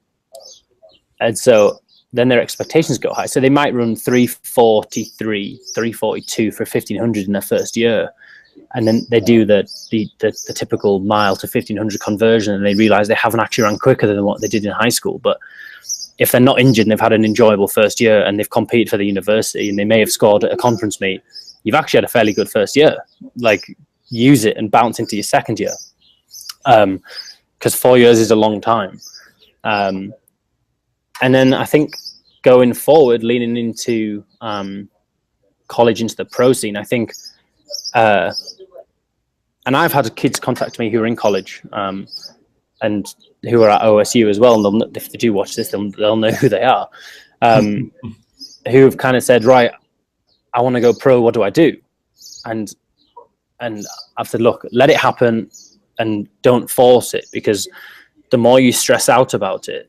And so then their expectations go high. So they might run 3:43, 3:42 for 1,500 in their first year. And then they do the typical mile to 1,500 conversion, and they realize they haven't actually run quicker than what they did in high school. But if they're not injured and they've had an enjoyable first year and they've competed for the university and they may have scored at a conference meet, you've actually had a fairly good first year. Like, use it and bounce into your second year. Because 4 years is a long time. And then I think going forward, leaning into college, into the pro scene, I think, and I've had kids contact me who are in college and who are at OSU as well. And if they do watch this, they'll know who they are, who have kind of said, right, I want to go pro. What do I do? And I've said, look, let it happen and don't force it, because the more you stress out about it,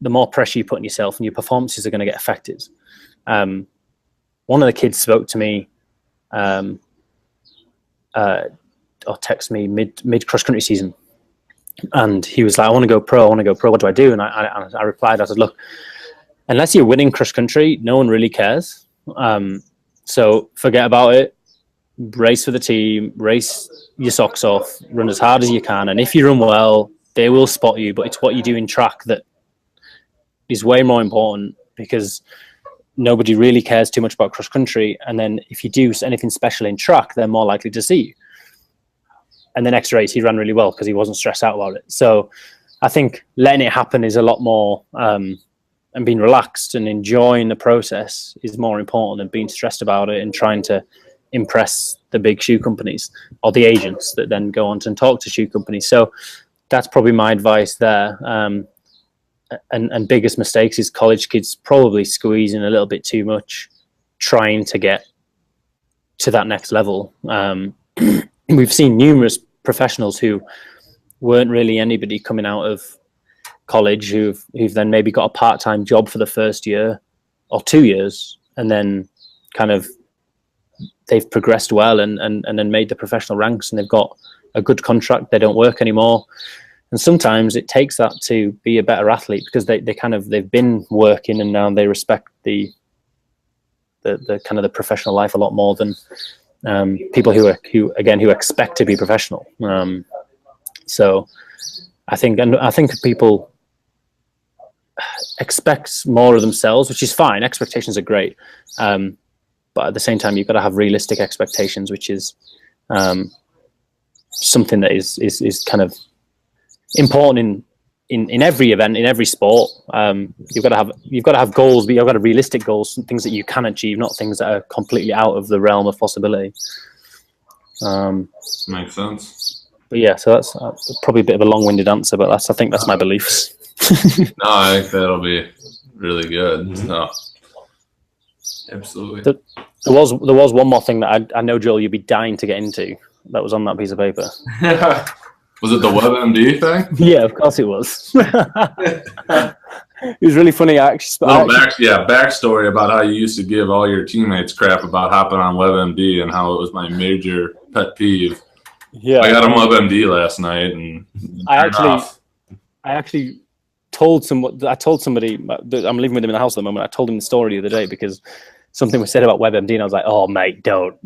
the more pressure you put on yourself and your performances are going to get affected. One of the kids spoke to me or text me mid cross country season, and he was like, I want to go pro. What do I do? And I replied, I said, look, unless you're winning cross country, no one really cares. So forget about it. Race for the team, race your socks off, run as hard as you can. And if you run well, they will spot you. But it's what you do in track that is way more important, because nobody really cares too much about cross country. And then if you do anything special in track, they're more likely to see you. And the next race, he ran really well because he wasn't stressed out about it. So I think letting it happen is a lot more, and being relaxed and enjoying the process is more important than being stressed about it and trying to impress the big shoe companies or the agents that then go on to talk to shoe companies. So that's probably my advice there. And biggest mistakes is college kids probably squeezing a little bit too much, trying to get to that next level. We've seen numerous professionals who weren't really anybody coming out of college who've then maybe got a part-time job for the first year or 2 years, and then kind of they've progressed well and then made the professional ranks, and they've got a good contract. They don't work anymore. And sometimes it takes that to be a better athlete, because they've been working and now they respect the kind of the professional life a lot more than people who expect to be professional. So I think people expect more of themselves, which is fine. Expectations are great. But at the same time, you've got to have realistic expectations, which is something that is kind of important in every event, in every sport. You've got to have goals, but you've got to have realistic goals, things that you can achieve, not things that are completely out of the realm of possibility. Makes sense. But yeah, so that's probably a bit of a long-winded answer, but I think that's my beliefs. No, I think that'll be really good. No, absolutely. There was one more thing that I know, Joel, you'd be dying to get into. That was on that piece of paper. Was it the WebMD thing? Yeah, of course it was. It was really funny. Backstory about how you used to give all your teammates crap about hopping on WebMD and how it was my major pet peeve. Yeah, I got on WebMD last night, and I actually told somebody I'm living with him in the house at the moment. I told him the story the other day because something was said about WebMD, and I was like, "Oh, mate, don't."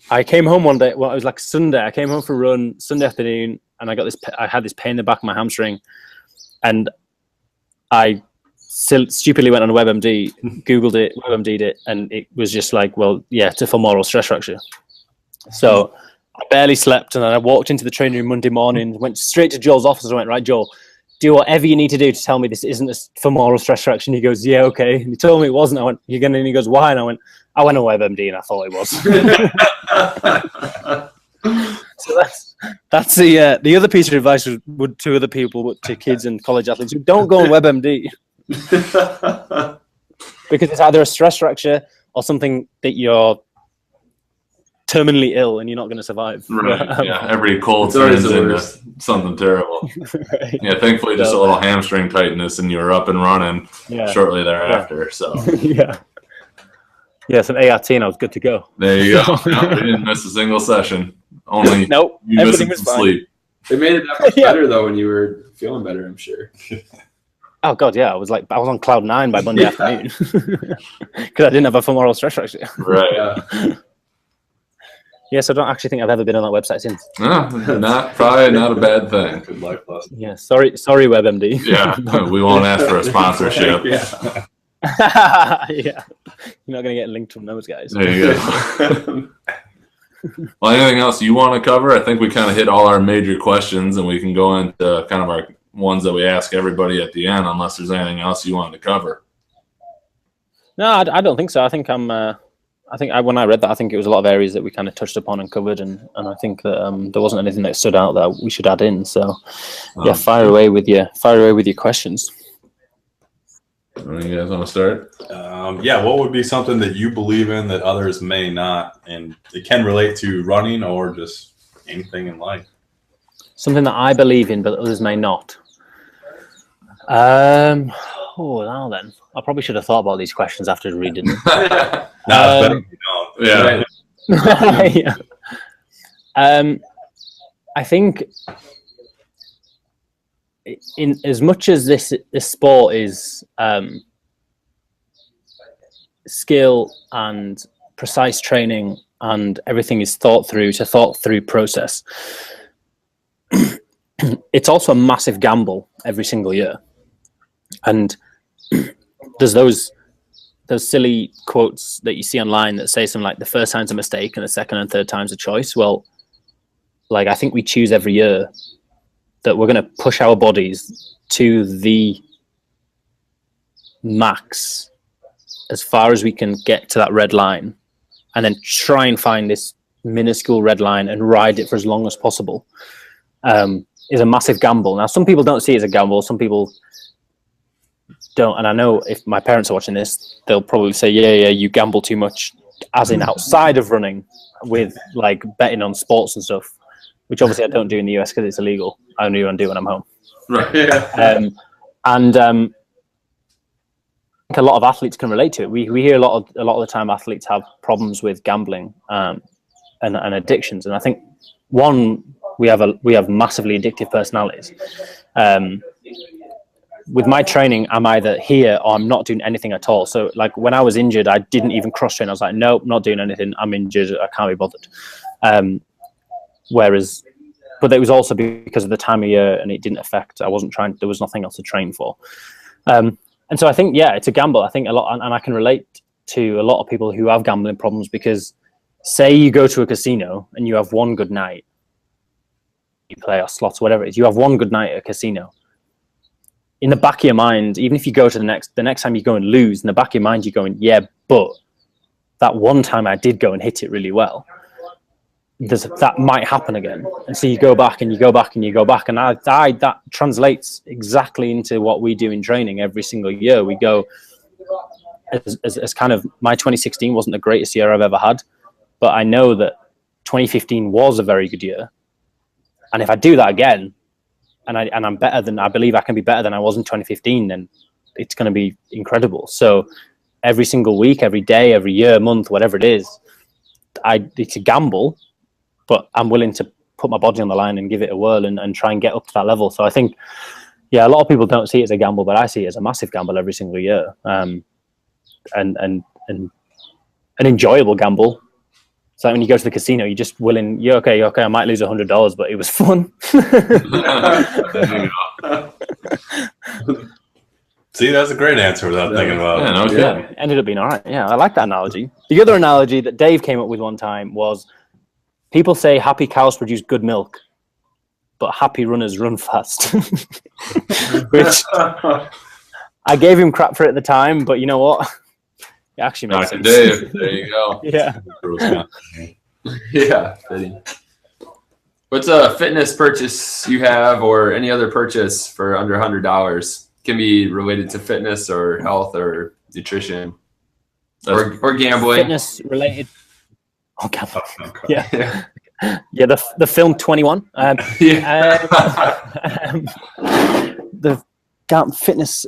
I came home one day. Well, it was like Sunday. I came home for a run Sunday afternoon, and I had this pain in the back of my hamstring, and I stupidly went on WebMD, Googled it, WebMD'd it, and it was just like, well, yeah, it's a femoral stress fracture. So I barely slept, and then I walked into the training room Monday morning, went straight to Joel's office, and went, right, Joel, do whatever you need to do to tell me this isn't a femoral stress fracture. And he goes, yeah, okay. And he told me it wasn't. I went, you're gonna? And he goes, why? And I went on WebMD, and I thought it was. So that's the other piece of advice would to other people, to kids and college athletes, don't go on WebMD. Because it's either a stress fracture or something that you're terminally ill and you're not going to survive. Right. Yeah. Every cold turns into something terrible. Right. Yeah. Thankfully, just a little hamstring tightness, and you were up and running shortly thereafter. Yeah. So some ART, and I was good to go. There you go. No, we didn't miss a single session. Only nope. You missing some sleep. It made it that much better though when you were feeling better, I'm sure. Oh God, yeah, I was on cloud 9 by Monday afternoon because I didn't have a femoral stress fracture. Right. Yes, I don't actually think I've ever been on that website since. No, probably not a bad thing. Good life lesson. Yeah, sorry, WebMD. Yeah, we won't ask for a sponsorship. Yeah, you're not going to get linked from those guys. There you go. Well, anything else you want to cover? I think we kind of hit all our major questions, and we can go into kind of our ones that we ask everybody at the end, unless there's anything else you wanted to cover. No, I don't think so. I think when I read that, I think it was a lot of areas that we kind of touched upon and covered, and I think that there wasn't anything that stood out that we should add in. So, fire away with your questions. You guys want to start? What would be something that you believe in that others may not, and it can relate to running or just anything in life? Something that I believe in, but others may not. Now then, I probably should have thought about these questions after reading them. It's better if you don't. Yeah. I think in as much as this sport is skill and precise training and everything is thought through process, it's also a massive gamble every single year. And there's those silly quotes that you see online that say something like the first time's a mistake and the second and third time's a choice. Well, I think we choose every year that we're going to push our bodies to the max as far as we can get to that red line, and then try and find this minuscule red line and ride it for as long as possible. Is a massive gamble. Now, some people don't see it as a gamble. Some people don't. And I know if my parents are watching this, they'll probably say, yeah, you gamble too much, as in outside of running, with betting on sports and stuff, which obviously I don't do in the US because it's illegal. I only do when I'm home. Right. Yeah. And I think a lot of athletes can relate to it. We hear a lot of the time athletes have problems with gambling and addictions. And I think we have massively addictive personalities. With my training, I'm either here or I'm not doing anything at all. So when I was injured, I didn't even cross train. I was like, nope, not doing anything. I'm injured. I can't be bothered. But it was also because of the time of year, and it didn't affect. I wasn't trying. There was nothing else to train for. And so I think, it's a gamble. I think a lot, and I can relate to a lot of people who have gambling problems, because say you go to a casino and you have one good night, you play or slots, whatever it is, you have one good night at a casino. In the back of your mind, even if you go to the next time you go and lose, in the back of your mind, you're going, yeah, but that one time I did go and hit it really well. That might happen again. And so you go back and you go back and you go back. And that translates exactly into what we do in training every single year. We go as kind of, my 2016 wasn't the greatest year I've ever had, but I know that 2015 was a very good year. And if I do that again, and I'm better than, I believe I can be better than I was in 2015, then it's going to be incredible. So every single week, every day, every year, month, whatever it is, it's a gamble, but I'm willing to put my body on the line and give it a whirl and try and get up to that level. So I think, yeah, a lot of people don't see it as a gamble, but I see it as a massive gamble every single year, and an enjoyable gamble. So when you go to the casino, you're just willing. You're okay. I might lose $100, but it was fun. See, that's a great answer without thinking about it. Yeah, it ended up being all right. Yeah, I like that analogy. The other analogy that Dave came up with one time was, people say happy cows produce good milk, but happy runners run fast. Which I gave him crap for it at the time, but you know what? It actually makes sense. Dave, there you go. Yeah. Yeah. What's a fitness purchase you have, or any other purchase for under $100? Can be related to fitness or health or nutrition or gambling. Fitness related. Oh, gambling. Yeah. Yeah. The film 21. The fitness.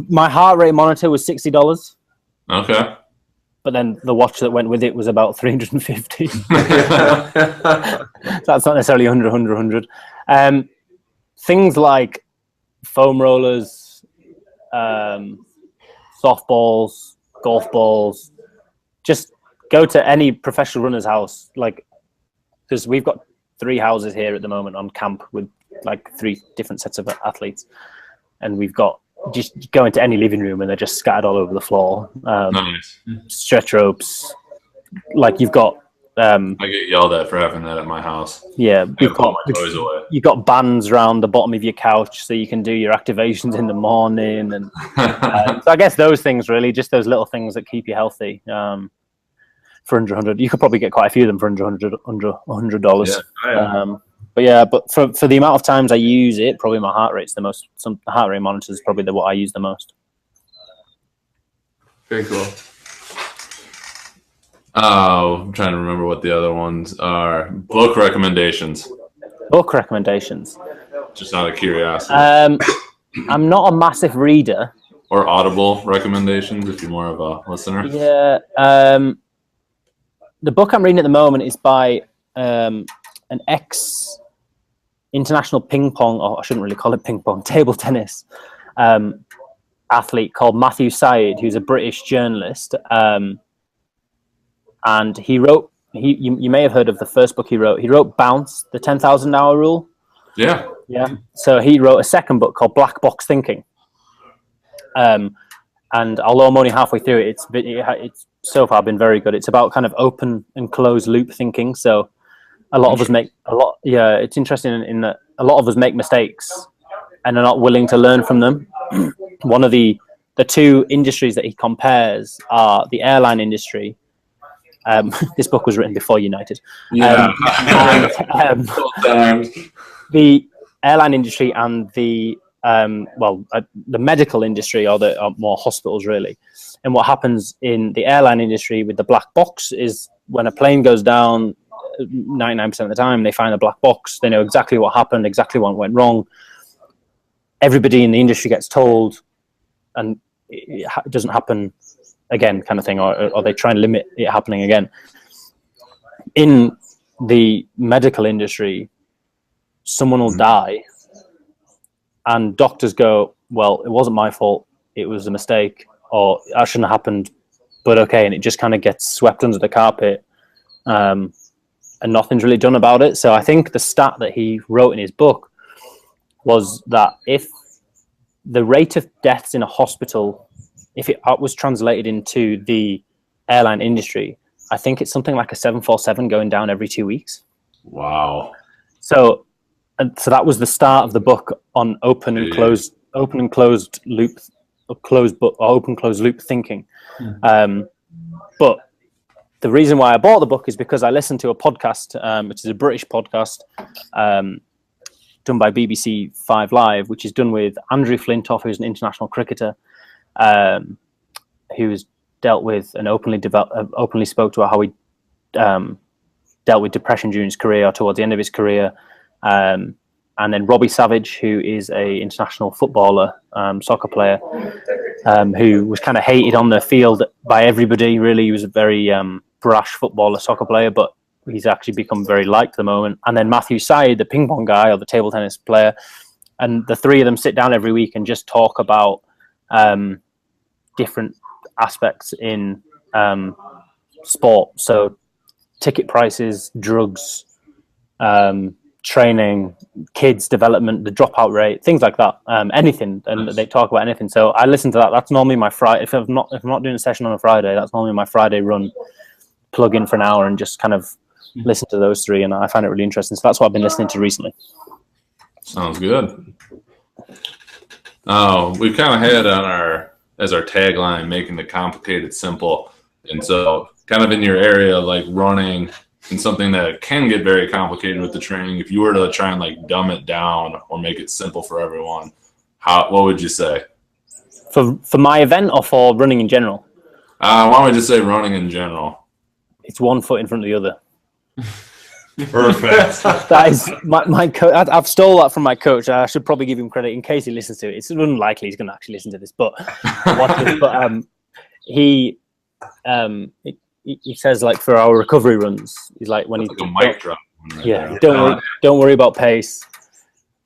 My heart rate monitor was $60. Okay. But then the watch that went with it was about $350. That's not necessarily 100. Things like foam rollers, softballs, golf balls. Just go to any professional runner's house, because we've got 3 houses here at the moment on camp with 3 different sets of athletes, and we've got, just go into any living room and they're just scattered all over the floor. Nice. Stretch ropes, you've got. I get yelled at for having that at my house. Yeah, you've got my toys away. You've got bands around the bottom of your couch so you can do your activations in the morning, and so I guess those things, really, just those little things that keep you healthy. For under 100, you could probably get quite a few of them for under $100. Yeah. But for the amount of times I use it, probably my heart rate's the most. The heart rate monitor is probably what I use the most. Very cool. Oh, I'm trying to remember what the other ones are. Book recommendations. Just out of curiosity. I'm not a massive reader. Or Audible recommendations if you're more of a listener. Yeah. The book I'm reading at the moment is by an ex-international ping pong, or I shouldn't really call it ping pong, table tennis athlete called Matthew Syed, who's a British journalist. And he wrote, you may have heard of the first book he wrote. He wrote Bounce, the 10,000 Hour Rule. Yeah. Yeah. So he wrote a second book called Black Box Thinking. And although I'm only halfway through it, it's so far been very good. It's about kind of open and closed loop thinking. So a lot of us it's interesting in that a lot of us make mistakes and are not willing to learn from them. One of the 2 industries that he compares are the airline industry. This book was written before United. Yeah. The airline industry and the medical industry, or more hospitals, really. And what happens in the airline industry with the black box is when a plane goes down, 99% of the time they find a black box. They know exactly what happened, exactly what went wrong. Everybody in the industry gets told, and it doesn't happen again, kind of thing, or they try and limit it happening again. In the medical industry, someone will die and doctors go, well, it wasn't my fault, it was a mistake, or that shouldn't have happened, but okay, and it just kind of gets swept under the carpet, and nothing's really done about it. So I think the stat that he wrote in his book was that if the rate of deaths in a hospital, if it was translated into the airline industry, I think it's something like a 747 going down every 2 weeks. Wow. So that was the start of the book on open and closed loop thinking. But the reason why I bought the book is because I listened to a podcast, which is a British podcast, done by BBC 5 Live, which is done with Andrew Flintoff, who's an international cricketer, who's dealt with and openly spoke to how he dealt with depression during his career or towards the end of his career. And and then Robbie Savage, who is a international footballer, soccer player, who was kind of hated on the field by everybody. Really, he was a very brash footballer, soccer player, but he's actually become very liked at the moment. And then Matthew Syed, the ping pong guy or the table tennis player, and the three of them sit down every week and just talk about different aspects in sport. So ticket prices, drugs, training, kids development, the dropout rate, things like that, anything, and they talk about anything. So I listen to that. That's normally my Friday. If I'm not doing a session on a Friday, that's normally my Friday run. Plug in for an hour and just kind of listen to those three, and I find it really interesting. So that's what I've been listening to recently. Sounds good. We've kind of had on as our tagline, making the complicated simple, and so kind of in your area, like running. And something that can get very complicated with the training, if you were to try and like dumb it down or make it simple for everyone, what would you say? For my event or for running in general? Why don't we just say running in general? It's 1 foot in front of the other. Perfect. That is my coach. I've stole that from my coach. I should probably give him credit in case he listens to it. It's unlikely he's going to actually listen to this, but he says, like, for our recovery runs, he's like, when that's like a mic drop. Right, yeah, don't worry about pace,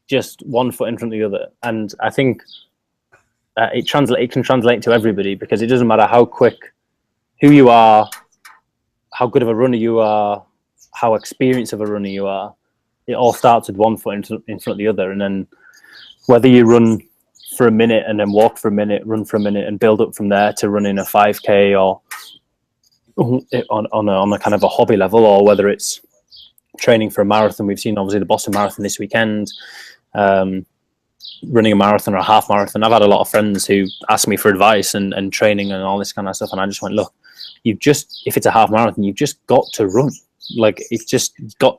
just 1 foot in front of the other. And I think it can translate to everybody, because it doesn't matter how quick, who you are, how good of a runner you are, how experienced of a runner you are. It all starts with 1 foot in front of the other, and then whether you run for a minute and then walk for a minute, run for a minute, and build up from there to running a 5K or on a kind of a hobby level, or whether it's training for a marathon. We've seen obviously the Boston Marathon this weekend, running a marathon or a half marathon. I've had a lot of friends who ask me for advice and training and all this kind of stuff, and I just went, look, if it's a half marathon, you've just got to run. Like,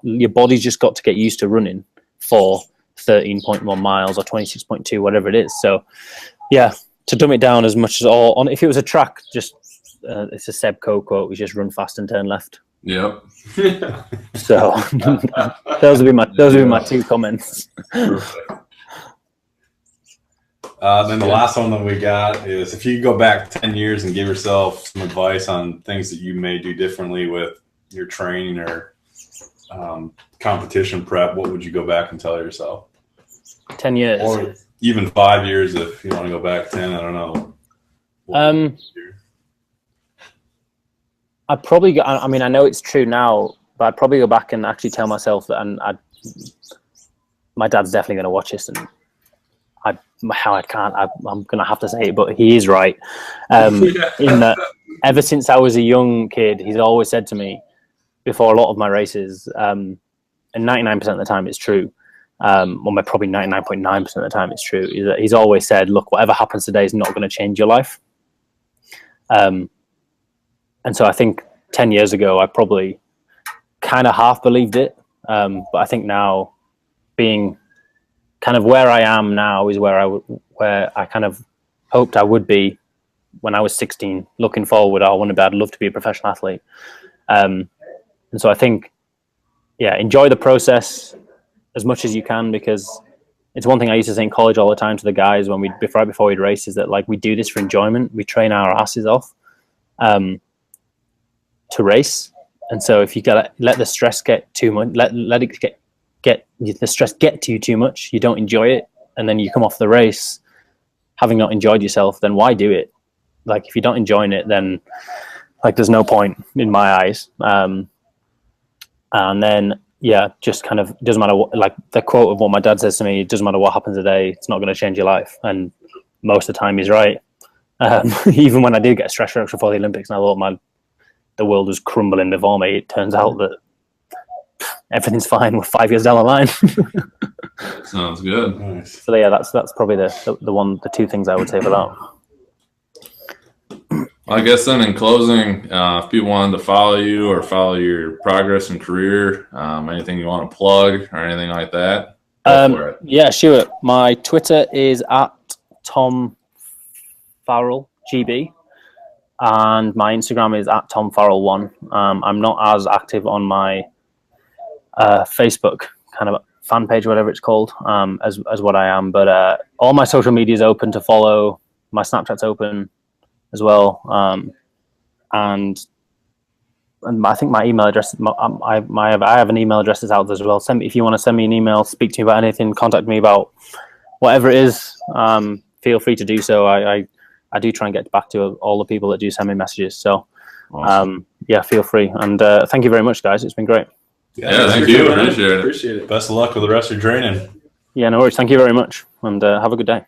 your body's just got to get used to running for 13.1 miles or 26.2, whatever it is. So yeah, to dumb it down as much as if it was a track, just it's a Seb Coe quote, we just run fast and turn left. Yep. So those would be my 2 comments. Perfect. Then the last one that we got is, if you could go back 10 years and give yourself some advice on things that you may do differently with your training or competition prep, what would you go back and tell yourself? 10 years. Or even 5 years if you want to go back 10, I don't know. I'd probably I mean, I know it's true now, but I'd probably go back and actually tell myself that, and my dad's definitely going to watch this, and I'm going to have to say it, but he is right. In that, ever since I was a young kid, he's always said to me before a lot of my races, and 99% of the time it's true, or probably 99.9% of the time it's true, is that he's always said, look, whatever happens today is not going to change your life. And so I think 10 years ago, I probably kind of half believed it. But I think now, being kind of where I am now is where I kind of hoped I would be when I was 16, looking forward. I'd love to be a professional athlete. And so I think, yeah, enjoy the process as much as you can, because it's one thing I used to say in college all the time to the guys right before we'd race, is that, like, we do this for enjoyment. We train our asses off to race. And so if you let the stress get too much, let it get the stress get to you too much, you don't enjoy it, and then you come off the race having not enjoyed yourself, then why do it? Like, if you're not enjoying it, then, like, there's no point in my eyes. And then, yeah, just kind of, doesn't matter what, like the quote of what my dad says to me, it doesn't matter what happens today, it's not going to change your life. And most of the time he's right. Even when I did get a stress reaction before the Olympics and I thought the world was crumbling before me, it turns out that everything's fine. We're 5 years down the line. Sounds good. Nice. So yeah, that's probably the 2 things I would say for that. I guess then, in closing, if people wanted to follow you or follow your progress and career, anything you want to plug or anything like that, go for it. Yeah, sure. My Twitter is at Tom Farrell GB, and my Instagram is at Tom Farrell1. I'm not as active on my Facebook, kind of fan page, whatever it's called, as what I am. But all my social media is open to follow. My Snapchat's open as well, and I think my email address, I have an email address that's out there as well. If you want to send me an email, speak to me about anything, contact me about whatever it is. Feel free to do so. I do try and get back to all the people that do send me messages. So, Awesome. yeah, feel free. And thank you very much, guys. It's been great. Yeah, thank you. Appreciate it. Best of luck with the rest of your training. Yeah, no worries. Thank you very much. And have a good day.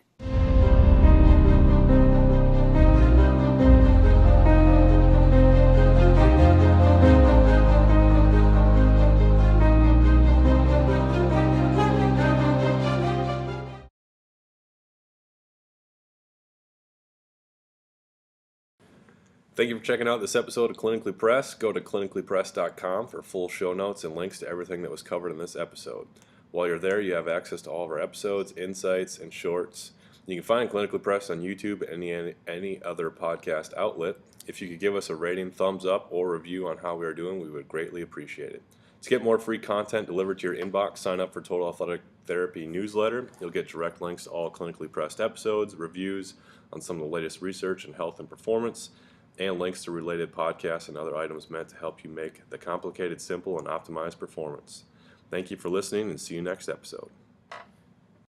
Thank you for checking out this episode of Clinically Press. Go to clinicallypress.com for full show notes and links to everything that was covered in this episode. While you're there, you have access to all of our episodes, insights, and shorts. You can find Clinically Press on YouTube and any other podcast outlet. If you could give us a rating, thumbs up, or review on how we are doing, we would greatly appreciate it. To get more free content delivered to your inbox, sign up for Total Athletic Therapy newsletter. You'll get direct links to all Clinically Pressed episodes, reviews on some of the latest research in health and performance, and links to related podcasts and other items meant to help you make the complicated simple and optimize performance. Thank you for listening, and see you next episode.